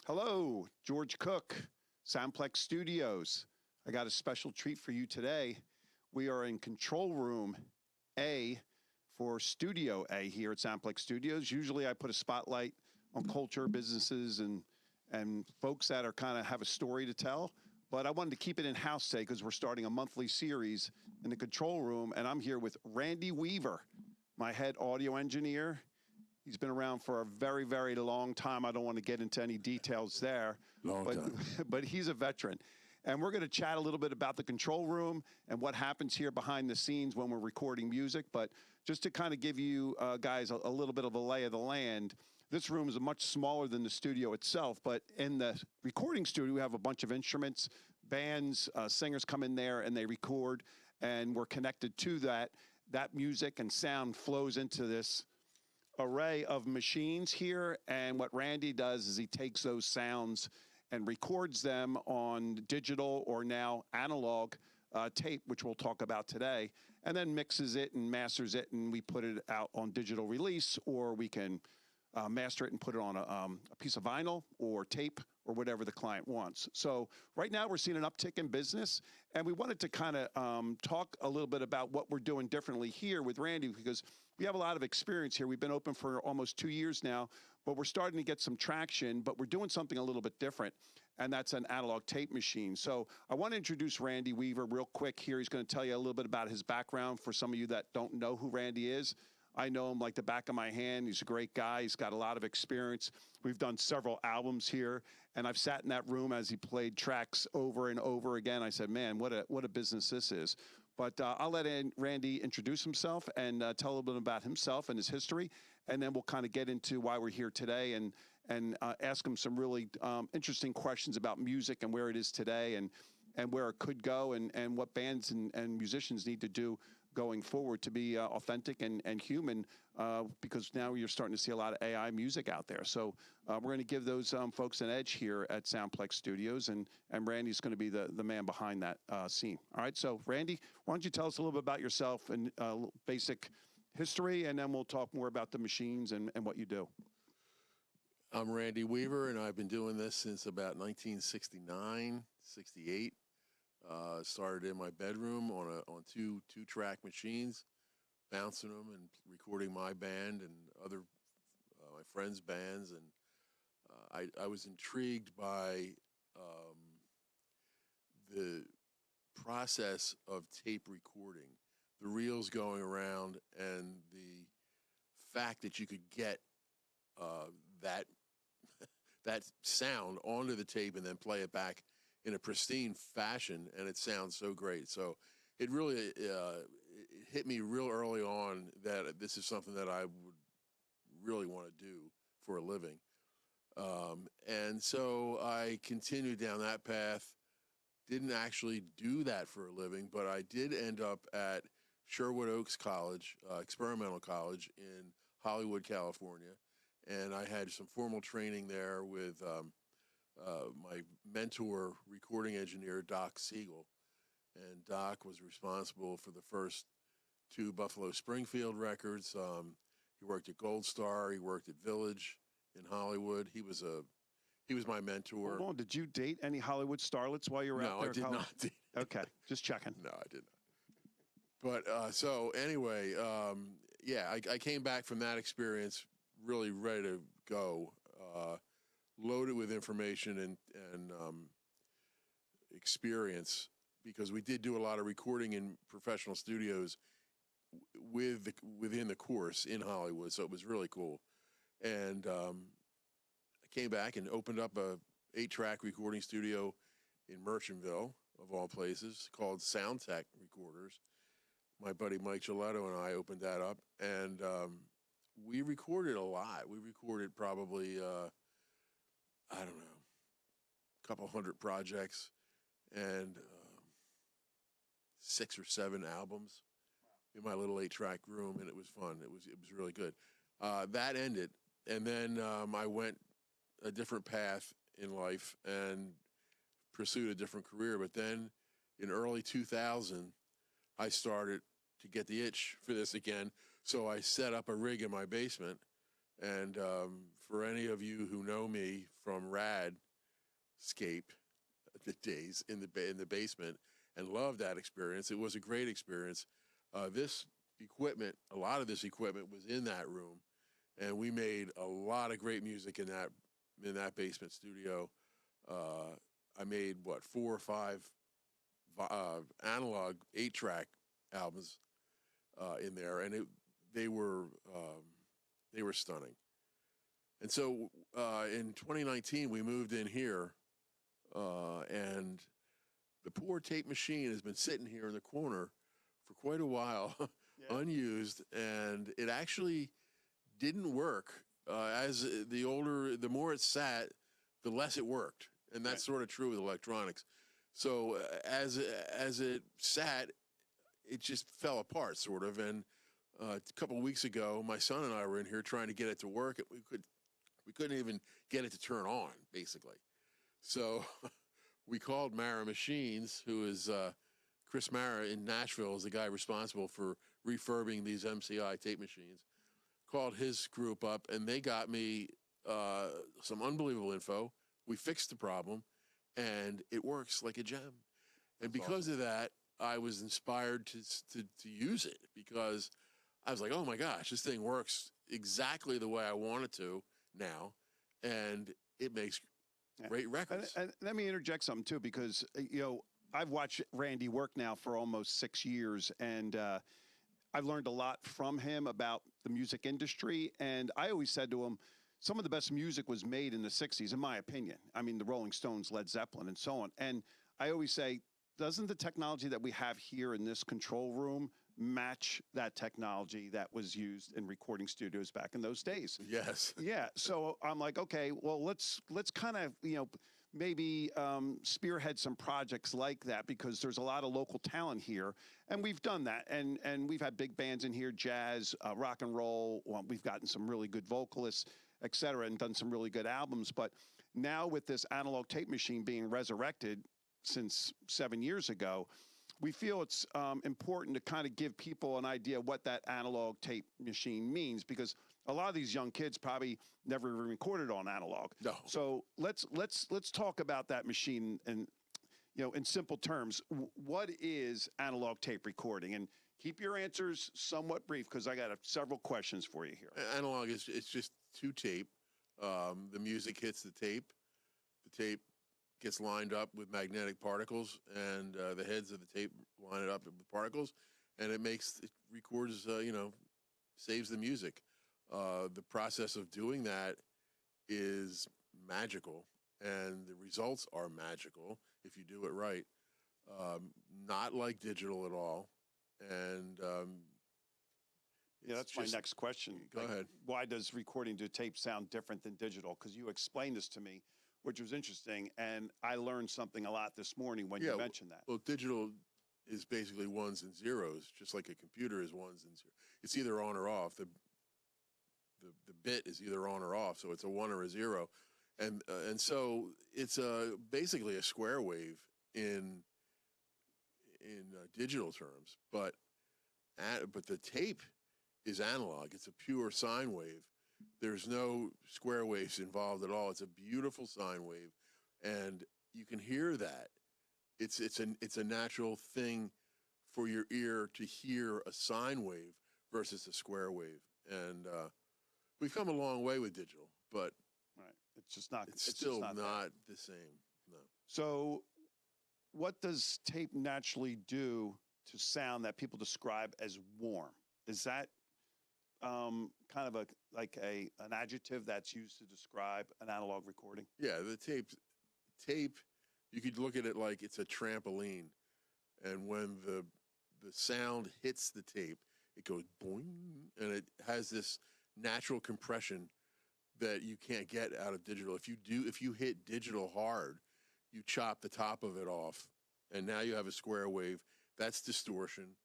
Hello, George Cook, SoundPlex Studios. I got a special treat for you today. We are in Control Room A for Studio A here at SoundPlex Studios. Usually I put a spotlight on culture, businesses, and folks that are kind of have a story to tell. But I wanted to keep it in-house today because we're starting a monthly series in the Control Room, and I'm here with Randy Weaver, my head audio engineer. He's been around for a very, very long time. I don't want to get into any details there, but he's a veteran. And we're going to chat a little bit about the control room and what happens here behind the scenes when we're recording music. But just to kind of give you guys a little bit of a lay of the land, this room is much smaller than the studio itself. But in the recording studio, we have a bunch of instruments, bands, singers come in there and they record, and we're connected to that. That music and sound flows into this array of machines here, and what Randy does is he takes those sounds and records them on digital or now analog tape, which we'll talk about today, and then mixes it and masters it, and we put it out on digital release, or we can master it and put it on a piece of vinyl or tape or whatever the client wants. So right now we're seeing an uptick in business, and we wanted to kind of talk a little bit about what we're doing differently here with Randy, because we have a lot of experience here. We've been open for almost 2 years now, but we're starting to get some traction, but we're doing something a little bit different, and that's an analog tape machine. So I want to introduce Randy Weaver real quick here. He's going to tell you a little bit about his background for some of you that don't know who Randy is. I know him like the back of my hand. He's a great guy. He's got a lot of experience. We've done several albums here, and I've sat in that room as he played tracks over and over again. I said, man, what a business this is. But I'll let Randy introduce himself and tell a little bit about himself and his history, and then we'll kind of get into why we're here today and ask him some really interesting questions about music and where it is today and where it could go and what bands and musicians need to do going forward to be authentic and human, because now you're starting to see a lot of AI music out there. So we're going to give those folks an edge here at SoundPlex Studios, and Randy's going to be the man behind that scene. All right, so Randy, why don't you tell us a little bit about yourself and basic history, and then we'll talk more about the machines and what you do. I'm Randy Weaver, and I've been doing this since about 1969, 68. Started in my bedroom on two-track machines, bouncing them and recording my band and other my friends' bands, and I was intrigued by the process of tape recording, the reels going around, and the fact that you could get that sound onto the tape and then play it back in a pristine fashion, and it sounds so great. So it really it hit me real early on that this is something that I would really want to do for a living. And so I continued down that path. Didn't actually do that for a living, but I did end up at Sherwood Oaks College, experimental college in Hollywood, California. And I had some formal training there with my mentor, recording engineer, Doc Siegel. And Doc was responsible for the first 2 Buffalo Springfield records. He worked at Gold Star. He worked at Village in Hollywood. He was my mentor. Hold on, did you date any Hollywood starlets while you were out there? No, I did not date. Okay, just checking. No, I did not. But so anyway, yeah, I came back from that experience really ready to go, loaded with information and experience, because we did do a lot of recording in professional studios within the course in Hollywood, so it was really cool. And I came back and opened up a 8-track recording studio in Merchantville, of all places, called SoundTech Recorders. My buddy Mike Gilletto and I opened that up, and we recorded a lot. We recorded probably, I don't know, a couple hundred projects and 6 or 7 albums in my little 8-track room, and it was fun. It was really good. That ended, and then I went a different path in life and pursued a different career. But then in early 2000, I started to get the itch for this again. So I set up a rig in my basement And for any of you who know me from Radscape, the days in the basement, and loved that experience, it was a great experience. This equipment, a lot of this equipment was in that room, and we made a lot of great music in that basement studio. I made 4 or 5 analog 8-track albums in there, and they were stunning. And so in 2019, we moved in here, and the poor tape machine has been sitting here in the corner for quite a while, Yeah. unused, and it actually didn't work. As the more it sat, the less it worked, and that's sort of true with electronics. So as it sat, it just fell apart, sort of. And a couple of weeks ago, my son and I were in here trying to get it to work. We couldn't even get it to turn on, basically. So we called Mara Machines, who is Chris Mara in Nashville, is the guy responsible for refurbing these MCI tape machines. Called his group up, and they got me some unbelievable info. We fixed the problem, and it works like a gem. And because of that, I was inspired to use it, because I was like, oh my gosh, this thing works exactly the way I want it to now, and it makes great records. And let me interject something too, because I've watched Randy work now for almost 6 years, and I've learned a lot from him about the music industry. And I always said to him, some of the best music was made in the 60s, in my opinion. I mean, the Rolling Stones, Led Zeppelin, and so on. And I always say, doesn't the technology that we have here in this control room match that technology that was used in recording studios back in those days? Yes. Yeah. So I'm like, okay, well, let's kind of, maybe spearhead some projects like that, because there's a lot of local talent here, and we've done that, and we've had big bands in here, jazz, rock and roll. Well, we've gotten some really good vocalists, et cetera, and done some really good albums. But now with this analog tape machine being resurrected since 7 years ago, we feel it's important to kind of give people an idea of what that analog tape machine means, because a lot of these young kids probably never even recorded on analog. No. So let's talk about that machine, and in simple terms, what is analog tape recording? And keep your answers somewhat brief, because I got several questions for you here. Analog is it's just 2 tape. The music hits the tape. The tape gets lined up with magnetic particles, and the heads of the tape line it up with particles, and it records, saves the music. The process of doing that is magical, and the results are magical if you do it right. Not like digital at all. And that's my next question. Go ahead. Why does recording to tape sound different than digital? Because you explained this to me, which was interesting, and I learned something a lot this morning when you mentioned that. Well, digital is basically ones and zeros, just like a computer is ones and zeros. It's either on or off. The bit is either on or off, so it's a 1 or a 0, and so it's basically a square wave in digital terms, but the tape is analog. It's a pure sine wave. There's no square waves involved at all. It's a beautiful sine wave, and you can hear that. It's a natural thing for your ear to hear a sine wave versus a square wave, and we've come a long way with digital, but it's just not. It's still not the same. No. So, what does tape naturally do to sound that people describe as warm? Is that kind of an adjective that's used to describe an analog recording? Yeah, the tape. You could look at it like it's a trampoline, and when the sound hits the tape, it goes boing, and it has this natural compression that you can't get out of digital. If you hit digital hard, you chop the top of it off, and now you have a square wave. That's distortion.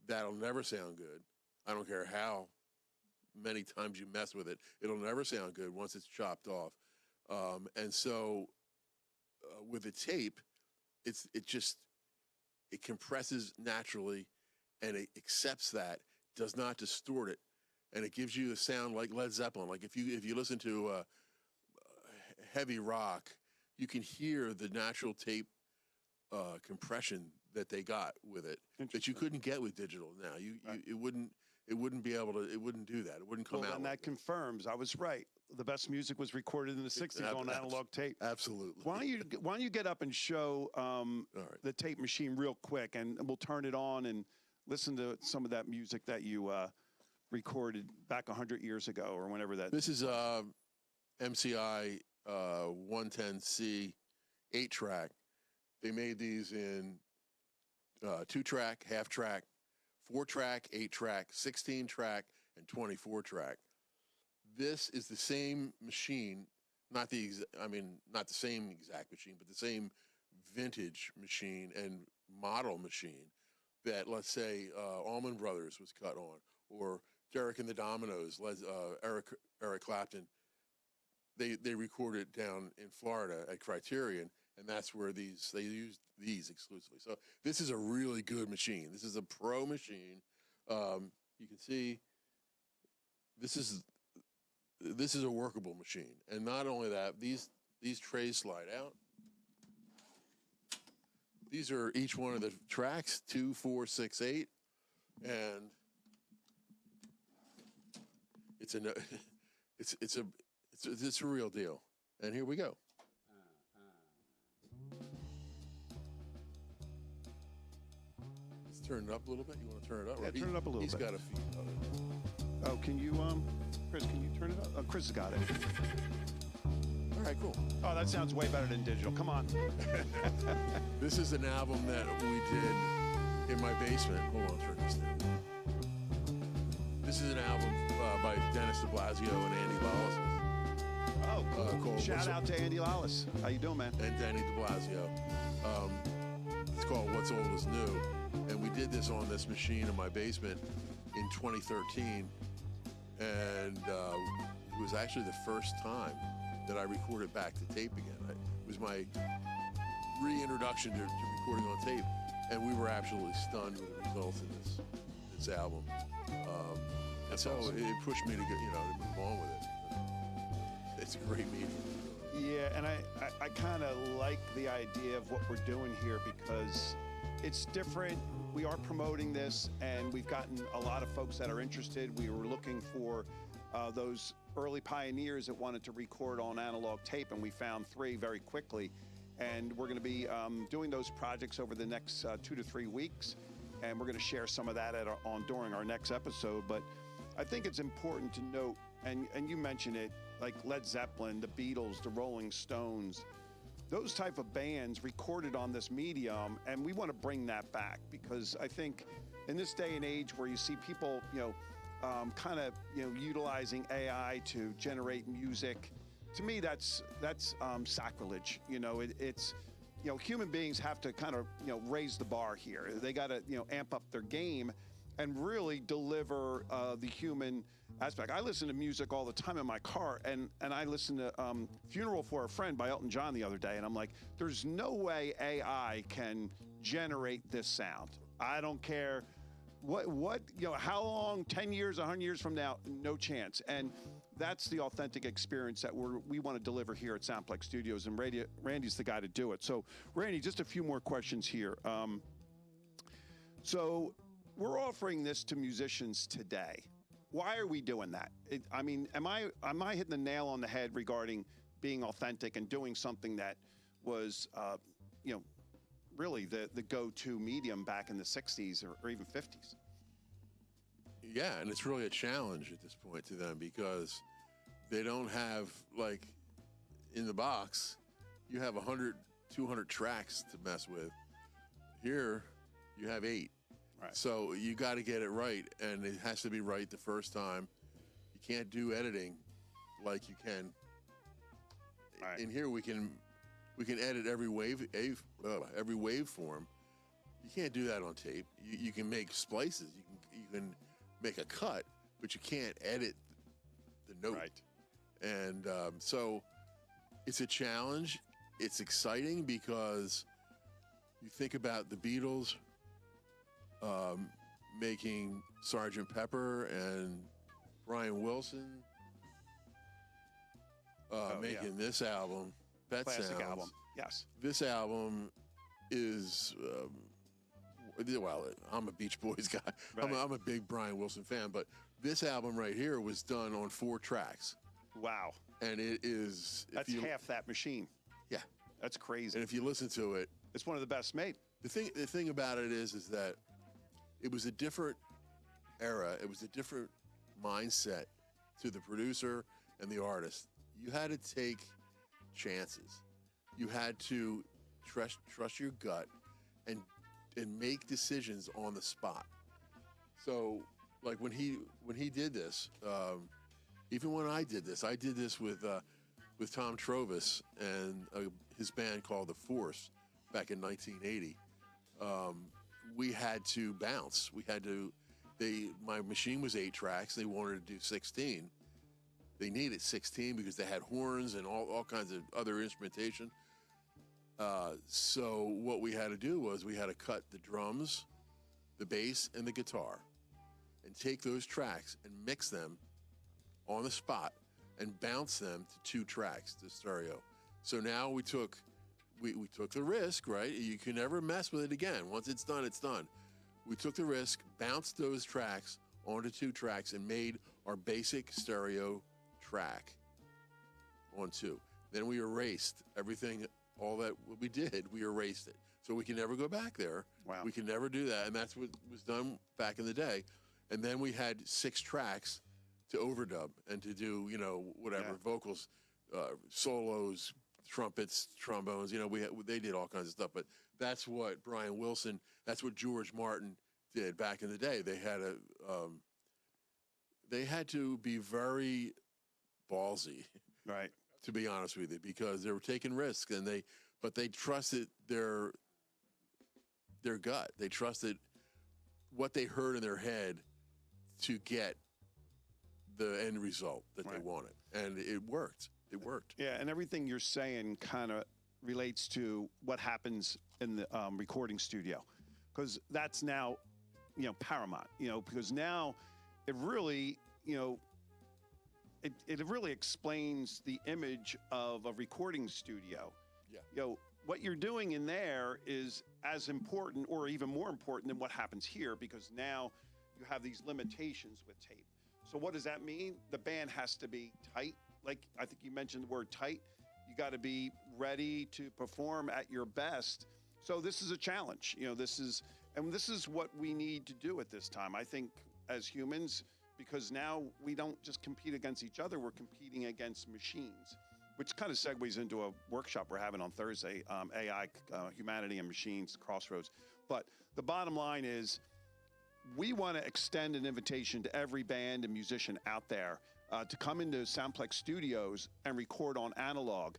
That'll never sound good. I don't care how many times you mess with it. It'll never sound good once it's chopped off. And so with a tape, it compresses naturally, and it accepts that, does not distort it. and it gives you a sound like Led Zeppelin. Like if you listen to heavy rock, you can hear the natural tape compression that they got with it that you couldn't get with digital now. It wouldn't be able to. It wouldn't do that. It wouldn't come out. And that confirms I was right. The best music was recorded in the '60s on analog tape. Absolutely. Why don't you get up and show the tape machine real quick, and we'll turn it on and listen to some of that music that you recorded back 100 years ago or whenever that. This is MCI 110C 8-track. They made these in 2-track, half-track, 4-track, 8-track, 16-track, and 24-track. This is the same machine, not the same exact machine, but the same vintage machine and model machine that, let's say, Allman Brothers was cut on, or Derek and the Dominoes, Eric Clapton. They recorded down in Florida at Criterion, and that's where they used these exclusively. So this is a really good machine. This is a pro machine. You can see this is a workable machine. And not only that, these trays slide out. These are each one of the tracks, 2, 4, 6, 8, and it's a real deal. And here we go. Let's turn it up a little bit. You want to turn it up? Yeah, turn it up a little bit. He's got a few. Oh, can you, Chris? Can you turn it up? Oh, Chris has got it. All right, cool. Oh, that sounds way better than digital. Come on. This is an album that we did in my basement. Hold on, turn this down. This is an album by Dennis de Blasio and Andy Lawless. Oh, cool. Shout out to Andy Lawless. How you doing, man? And Danny de Blasio. It's called What's Old Is New. And we did this on this machine in my basement in 2013. And it was actually the first time that I recorded back to tape again. It was my reintroduction to recording on tape. And we were absolutely stunned with the results of this album. And so awesome. It pushed me to move on with it. It's a great medium. Yeah, and I kind of like the idea of what we're doing here because it's different. We are promoting this, and we've gotten a lot of folks that are interested. We were looking for those early pioneers that wanted to record on analog tape, and we found 3 very quickly. And we're going to be doing those projects over the next 2 to 3 weeks, and we're going to share some of that during our next episode. But I think it's important to note, and you mentioned it, like Led Zeppelin, the Beatles, the Rolling Stones, those type of bands recorded on this medium, and we want to bring that back because I think in this day and age where you see people, utilizing AI to generate music, to me that's sacrilege. It's human beings have to kind of raise the bar here. They got to amp up their game and really deliver the human aspect. I listen to music all the time in my car, and I listened to Funeral for a Friend by Elton John the other day, and I'm like, there's no way AI can generate this sound. I don't care what how long, 10 years, 100 years from now, no chance. And that's the authentic experience that we want to deliver here at SoundPlex Studios, and Randy's the guy to do it. So, Randy, just a few more questions here. So we're offering this to musicians today. Why are we doing that? Am I hitting the nail on the head regarding being authentic and doing something that was, really the go-to medium back in the 60s or even 50s? Yeah, and it's really a challenge at this point to them because they don't have, like, in the box, you have 100, 200 tracks to mess with. Here, you have 8. Right. So you got to get it right, and it has to be right the first time. You can't do editing like you can. Right. In here, we can edit every waveform. You can't do that on tape. You can make splices. You can make a cut, but you can't edit the note. Right. And so it's a challenge. It's exciting because you think about the Beatles making Sgt. Pepper and Brian Wilson making this album. Pet Classic Sounds. album. Yes. This album is, well, I'm a Beach Boys guy. Right. I'm a big Brian Wilson fan, but this album right here was done on 4 tracks. Wow. And it is... That's half that machine. Yeah. That's crazy. And if you listen to it... It's one of the best made. The thing about it is that it was a different era. It was a different mindset to the producer and the artist. You had to take chances. You had to trust your gut and make decisions on the spot. So, like when he did this, even when I did this with Tom Trovis and his band called The Force back in 1980. We had to bounce. We had to. My machine was 8 tracks. They wanted to do 16. They needed 16 because they had horns and all kinds of other instrumentation. So what we had to do was we had to cut the drums, the bass, and the guitar, and take those tracks and mix them on the spot and bounce them to 2 tracks to stereo. So now we took the risk, right? You can never mess with it again. Once it's done, it's done. We took the risk, bounced those tracks onto 2 tracks, and made our basic stereo track on 2. Then we erased everything, all that we did, we erased it. So we can never go back there. Wow. We can never do that. And that's what was done back in the day. And then we had 6 tracks to overdub and to do, whatever, vocals, solos, trumpets, trombones, they did all kinds of stuff. But that's what Brian Wilson, that's what George Martin did back in the day. They had to be very ballsy, Right. to be honest with you, because they were taking risks, but they trusted their gut. They trusted what they heard in their head to get the end result that they wanted, and it worked. It worked. Yeah, and everything you're saying kind of relates to what happens in the recording studio, because that's now, paramount. Because now it really, it really explains the image of a recording studio. Yeah. What you're doing in there is as important or even more important than what happens here, because now you have these limitations with tape. So what does that mean? The band has to be tight. Like I think you mentioned the word tight. You got to be ready to perform at your best. So this is a challenge. This is what we need to do at this time. I think as humans, because now we don't just compete against each other, we're competing against machines, which kind of segues into a workshop we're having on Thursday, AI, Humanity and Machines, Crossroads. But the bottom line is we want to extend an invitation to every band and musician out there to come into SoundPlex Studios and record on analog.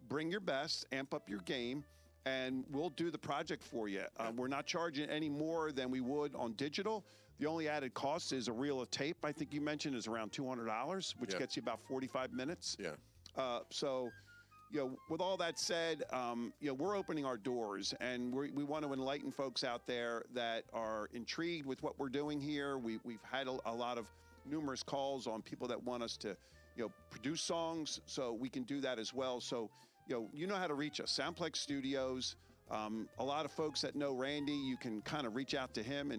Bring your best, amp up your game, and we'll do the project for you. We're not charging any more than we would on digital. The only added cost is a reel of tape, I think you mentioned, is around $200, which gets you about 45 minutes. Yeah. So, with all that said, we're opening our doors, and we want to enlighten folks out there that are intrigued with what we're doing here. We've had a lot of numerous calls on people that want us to, produce songs, so we can do that as well. So, you know how to reach us. SoundPlex Studios. A lot of folks that know Randy, you can kind of reach out to him,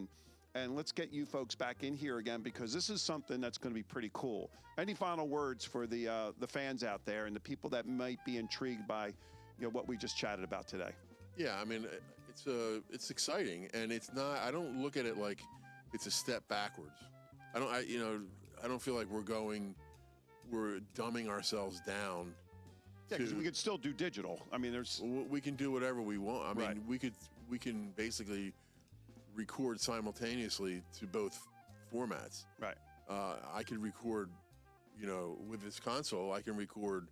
and let's get you folks back in here again, because this is something that's going to be pretty cool. Any final words for the fans out there and the people that might be intrigued by, what we just chatted about today? Yeah, I mean, it's exciting, and it's not. I don't look at it like it's a step backwards. I don't feel like we're dumbing ourselves down. Yeah, because we could still do digital. I mean, we can do whatever we want. I mean, we can basically record simultaneously to both formats. Right. I can record, with this console, I can record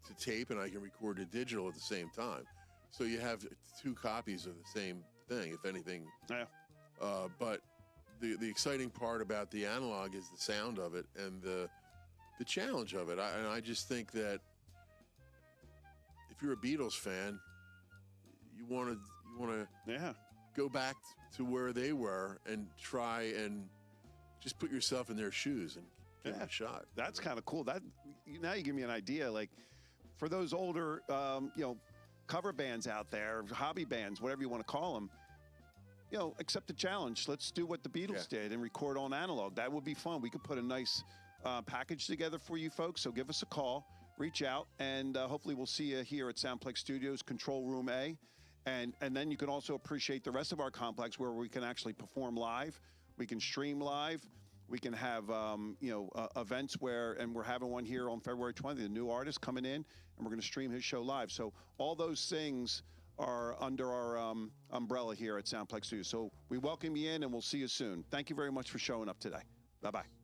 to tape and I can record to digital at the same time. So you have 2 copies of the same thing, if anything. Yeah. But the exciting part about the analog is the sound of it and the challenge of it. And I just think that if you're a Beatles fan, you want to go back to where they were and try and just put yourself in their shoes give it a shot. That's kind of cool. Now you give me an idea. Like for those older, cover bands out there, hobby bands, whatever you want to call them, accept the challenge. Let's do what the Beatles did and record on analog. That would be fun. We could put a nice package together for you folks. So give us a call, reach out, and hopefully we'll see you here at SoundPlex Studios, Control Room A. And then you can also appreciate the rest of our complex where we can actually perform live. We can stream live. We can have, events and we're having one here on February 20th, a new artist coming in, and we're going to stream his show live. So all those things are under our umbrella here at SoundPlex Studios. So we welcome you in, and we'll see you soon. Thank you very much for showing up today. Bye-bye.